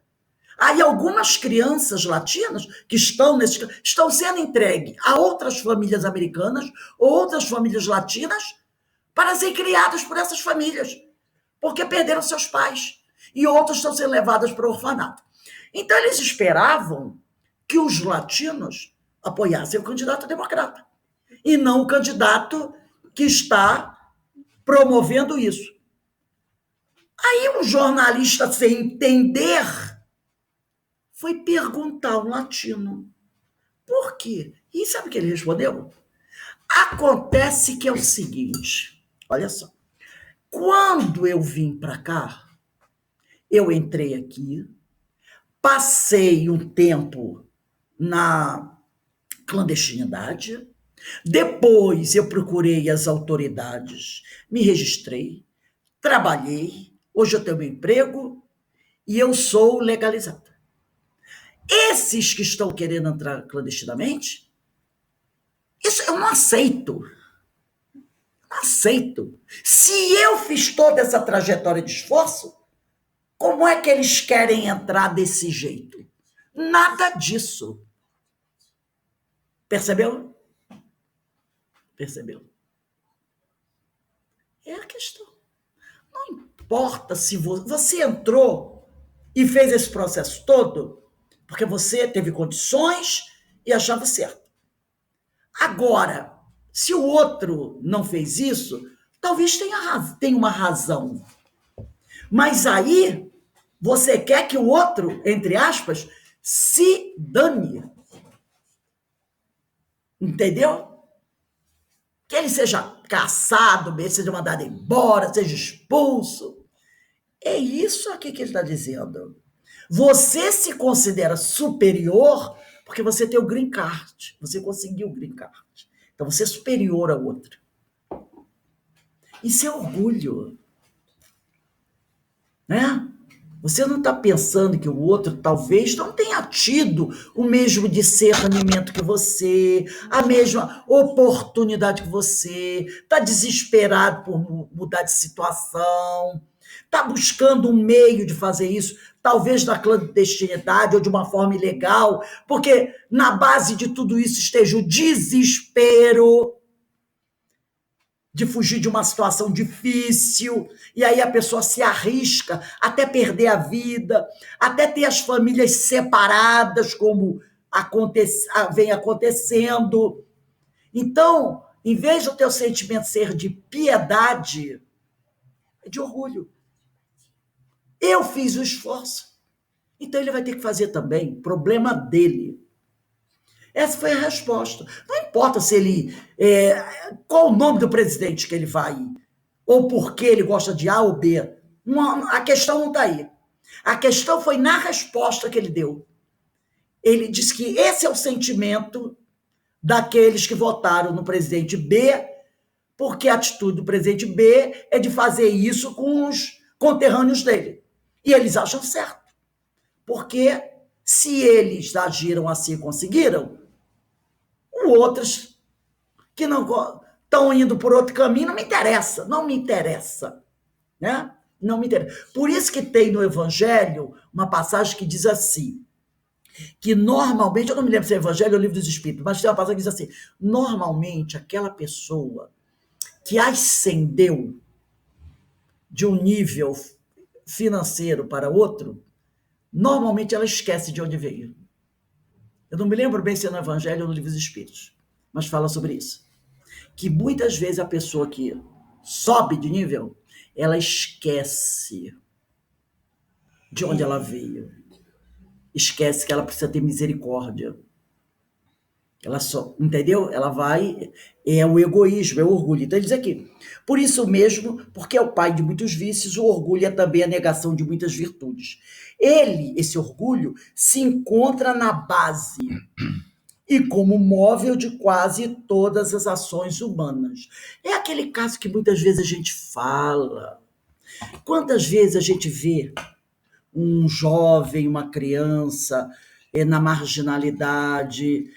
[SPEAKER 1] Aí algumas crianças latinas que estão sendo entregues a outras famílias americanas ou outras famílias latinas para serem criadas por essas famílias, porque perderam seus pais. E outras estão sendo levadas para o orfanato. Então eles esperavam que os latinos apoiassem o candidato democrata e não o candidato que está promovendo isso. Aí um jornalista, sem entender, foi perguntar ao latino por quê? E sabe o que ele respondeu? Acontece que é o seguinte, olha só, quando eu vim para cá, eu entrei aqui, passei um tempo na clandestinidade, depois eu procurei as autoridades, me registrei, trabalhei, hoje eu tenho meu emprego e eu sou legalizada. Esses que estão querendo entrar clandestinamente, isso eu não aceito. Não aceito. Se eu fiz toda essa trajetória de esforço, como é que eles querem entrar desse jeito? Nada disso. Percebeu? Percebeu? É a questão. Não importa se você entrou e fez esse processo todo, porque você teve condições e achava certo. Agora, se o outro não fez isso, talvez tenha uma razão. Mas aí, você quer que o outro, entre aspas, se dane. Entendeu? Que ele seja caçado, seja mandado embora, seja expulso. É isso aqui que ele está dizendo. Você se considera superior porque você tem o green card. Você conseguiu o green card. Então você é superior a outro. Isso é orgulho. Né? Você não está pensando que o outro talvez não tenha tido o mesmo discernimento que você, a mesma oportunidade que você, está desesperado por mudar de situação, está buscando um meio de fazer isso, talvez na clandestinidade ou de uma forma ilegal, porque na base de tudo isso esteja o desespero de fugir de uma situação difícil, e aí a pessoa se arrisca até perder a vida, até ter as famílias separadas, como vem acontecendo. Então, em vez do teu sentimento ser de piedade, é de orgulho. Eu fiz o esforço, então ele vai ter que fazer também, problema dele. Essa foi a resposta. Não importa se ele... qual o nome do presidente que ele vai, ou por que ele gosta de A ou B. A questão não está aí. A questão foi na resposta que ele deu. Ele disse que esse é o sentimento daqueles que votaram no presidente B porque a atitude do presidente B é de fazer isso com os conterrâneos dele. E eles acham certo, porque se eles agiram assim e conseguiram, outros que não estão indo por outro caminho não me interessa, não me interessa, né? Não me interessa. Por isso que tem no Evangelho uma passagem que diz assim, que normalmente, eu não me lembro se é Evangelho ou Livro dos Espíritos, mas tem uma passagem que diz assim, normalmente aquela pessoa que ascendeu de um nível financeiro para outro, normalmente ela esquece de onde veio. Eu não me lembro bem se é no Evangelho ou no Livro dos Espíritos, mas fala sobre isso. Que muitas vezes a pessoa que sobe de nível, ela esquece de onde ela veio. Esquece que ela precisa ter misericórdia. Ela só, entendeu? Ela vai, é o egoísmo, é o orgulho. Então ele diz aqui, por isso mesmo, porque é o pai de muitos vícios, o orgulho é também a negação de muitas virtudes. Ele, esse orgulho, se encontra na base e como móvel de quase todas as ações humanas. É aquele caso que muitas vezes a gente fala. Quantas vezes a gente vê um jovem, uma criança na marginalidade,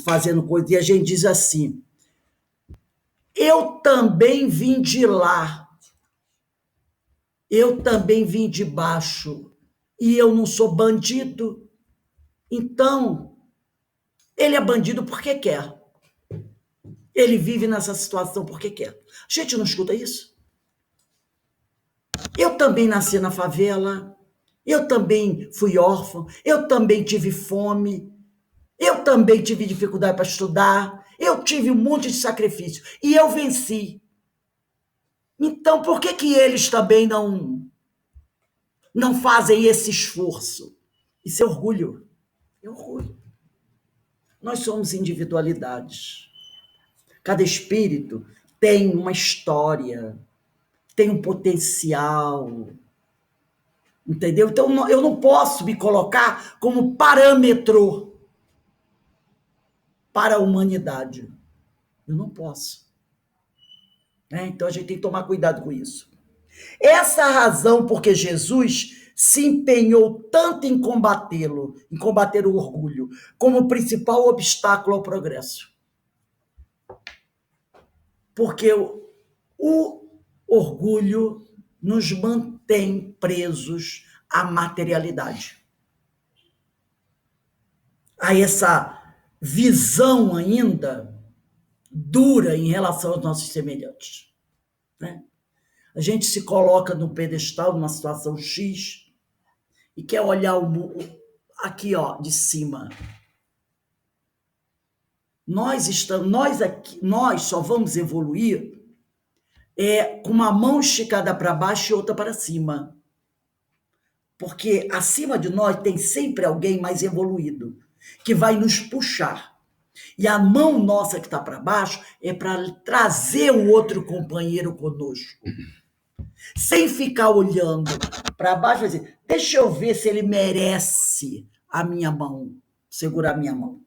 [SPEAKER 1] fazendo coisa, e a gente diz assim, eu também vim de lá, eu também vim de baixo, e eu não sou bandido. Então, ele é bandido porque quer. Ele vive nessa situação porque quer. A gente não escuta isso? Eu também nasci na favela, eu também fui órfão, eu também tive fome, eu também tive dificuldade para estudar, eu tive um monte de sacrifício e eu venci. Então, por que que eles também não fazem esse esforço? Isso é orgulho. É orgulho. Nós somos individualidades. Cada espírito tem uma história, tem um potencial, entendeu? Então, eu não posso me colocar como parâmetro para a humanidade. Eu não posso. Então, a gente tem que tomar cuidado com isso. Essa é a razão porque Jesus se empenhou tanto em combatê-lo, em combater o orgulho, como principal obstáculo ao progresso. Porque o orgulho nos mantém presos à materialidade. A essa visão ainda dura em relação aos nossos semelhantes. Né? A gente se coloca no pedestal, numa situação X, e quer olhar aqui, ó, de cima. Nós só vamos evoluir com uma mão esticada para baixo e outra para cima. Porque acima de nós tem sempre alguém mais evoluído, que vai nos puxar. E a mão nossa que está para baixo é para trazer o outro companheiro conosco. Sem ficar olhando para baixo, vai dizer, deixa eu ver se ele merece a minha mão, segurar a minha mão.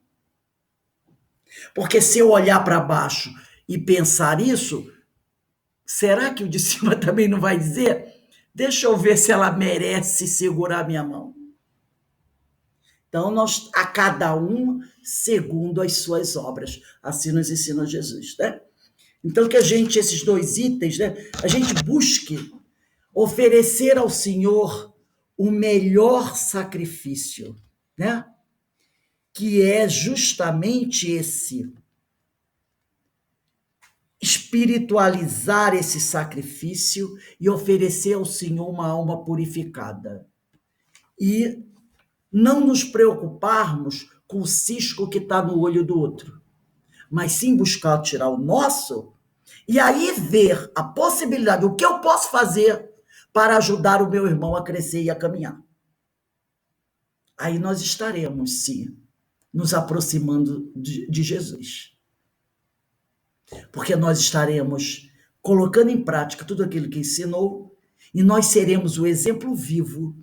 [SPEAKER 1] Porque se eu olhar para baixo e pensar isso, será que o de cima também não vai dizer? Deixa eu ver se ela merece segurar a minha mão. Então, a cada um segundo as suas obras. Assim nos ensina Jesus, né? Então, que esses dois itens, né? A gente busque oferecer ao Senhor o melhor sacrifício, né? Que é justamente esse. Espiritualizar esse sacrifício e oferecer ao Senhor uma alma purificada. E não nos preocuparmos com o cisco que está no olho do outro, mas sim buscar tirar o nosso e aí ver a possibilidade, o que eu posso fazer para ajudar o meu irmão a crescer e a caminhar. Aí nós estaremos, sim, nos aproximando de Jesus. Porque nós estaremos colocando em prática tudo aquilo que ensinou e nós seremos o exemplo vivo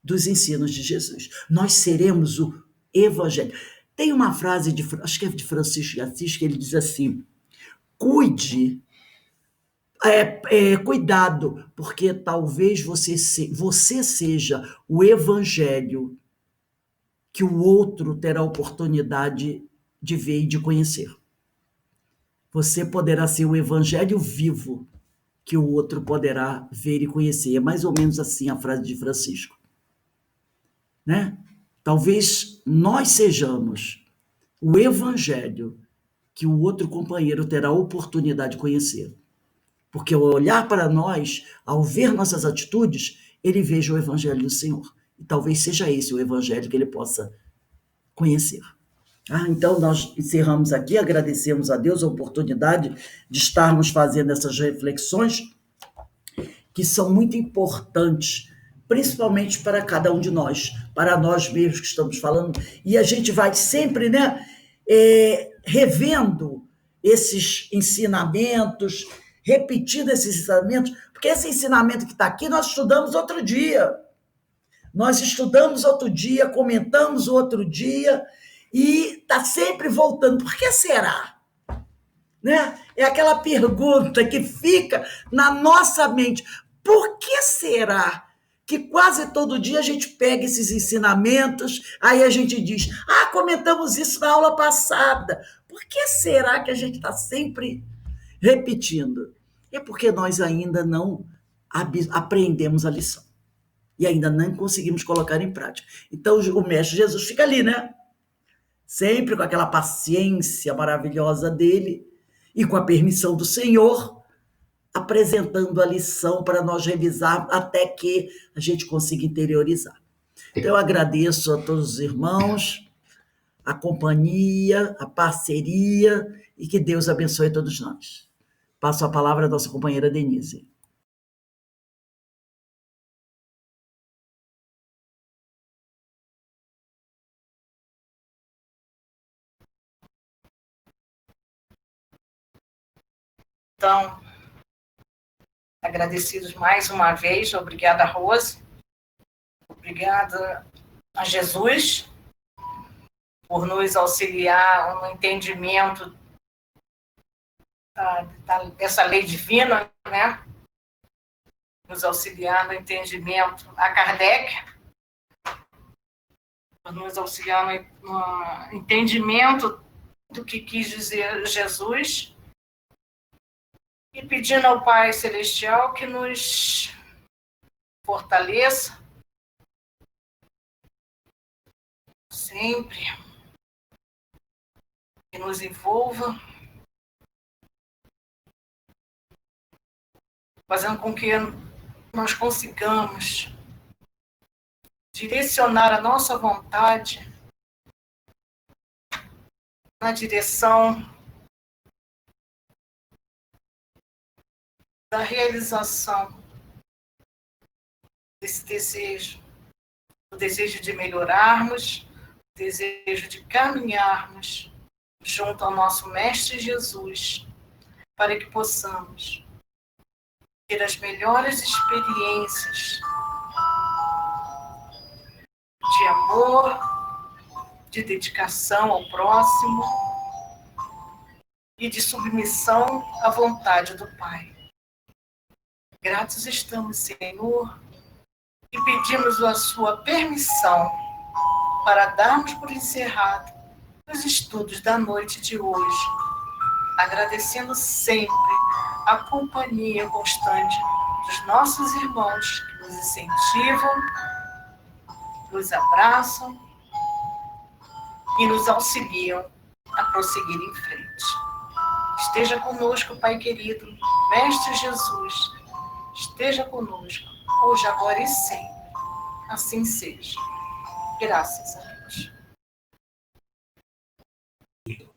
[SPEAKER 1] dos ensinos de Jesus. Nós seremos o evangelho. Tem uma frase, acho que é de Francisco de Assis, que ele diz assim, cuide, cuidado, porque talvez você seja o evangelho que o outro terá oportunidade de ver e de conhecer. Você poderá ser o evangelho vivo que o outro poderá ver e conhecer. É mais ou menos assim a frase de Francisco, né? Talvez nós sejamos o evangelho que o outro companheiro terá oportunidade de conhecer. Porque ao olhar para nós, ao ver nossas atitudes, ele veja o evangelho do Senhor. E talvez seja esse o evangelho que ele possa conhecer. Então, nós encerramos aqui, agradecemos a Deus a oportunidade de estarmos fazendo essas reflexões que são muito importantes, principalmente para cada um de nós, para nós mesmos que estamos falando, e a gente vai sempre, né, revendo esses ensinamentos, repetindo esses ensinamentos, porque esse ensinamento que está aqui nós estudamos outro dia, comentamos outro dia, e está sempre voltando. Por que será? Né? É aquela pergunta que fica na nossa mente. Por que será que quase todo dia a gente pega esses ensinamentos, aí a gente diz, comentamos isso na aula passada. Por que será que a gente está sempre repetindo? É porque nós ainda não aprendemos a lição. E ainda não conseguimos colocar em prática. Então, o Mestre Jesus fica ali, né? Sempre com aquela paciência maravilhosa dele e com a permissão do Senhor, apresentando a lição para nós revisar até que a gente consiga interiorizar. Então, eu agradeço a todos os irmãos, a companhia, a parceria, e que Deus abençoe todos nós. Passo a palavra à nossa companheira Denise.
[SPEAKER 2] Então, agradecidos mais uma vez, obrigada, Rose, obrigada a Jesus por nos auxiliar no entendimento dessa lei divina, né? Nos auxiliar no entendimento a Kardec, por nos auxiliar no entendimento do que quis dizer Jesus, e pedindo ao Pai Celestial que nos fortaleça sempre, que nos envolva, fazendo com que nós consigamos direcionar a nossa vontade na direção da realização desse desejo, o desejo de melhorarmos, o desejo de caminharmos junto ao nosso Mestre Jesus, para que possamos ter as melhores experiências de amor, de dedicação ao próximo e de submissão à vontade do Pai. Gratos estamos, Senhor, e pedimos a sua permissão para darmos por encerrado os estudos da noite de hoje, agradecendo sempre a companhia constante dos nossos irmãos que nos incentivam, nos abraçam e nos auxiliam a prosseguir em frente. Esteja conosco, Pai querido, Mestre Jesus, esteja conosco, hoje, agora e sempre. Assim seja. Graças a Deus.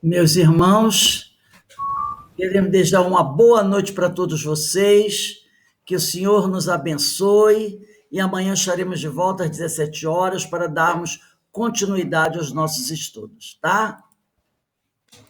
[SPEAKER 1] Meus irmãos, queremos desejar uma boa noite para todos vocês, que o Senhor nos abençoe, e amanhã estaremos de volta às 17 horas para darmos continuidade aos nossos estudos, tá?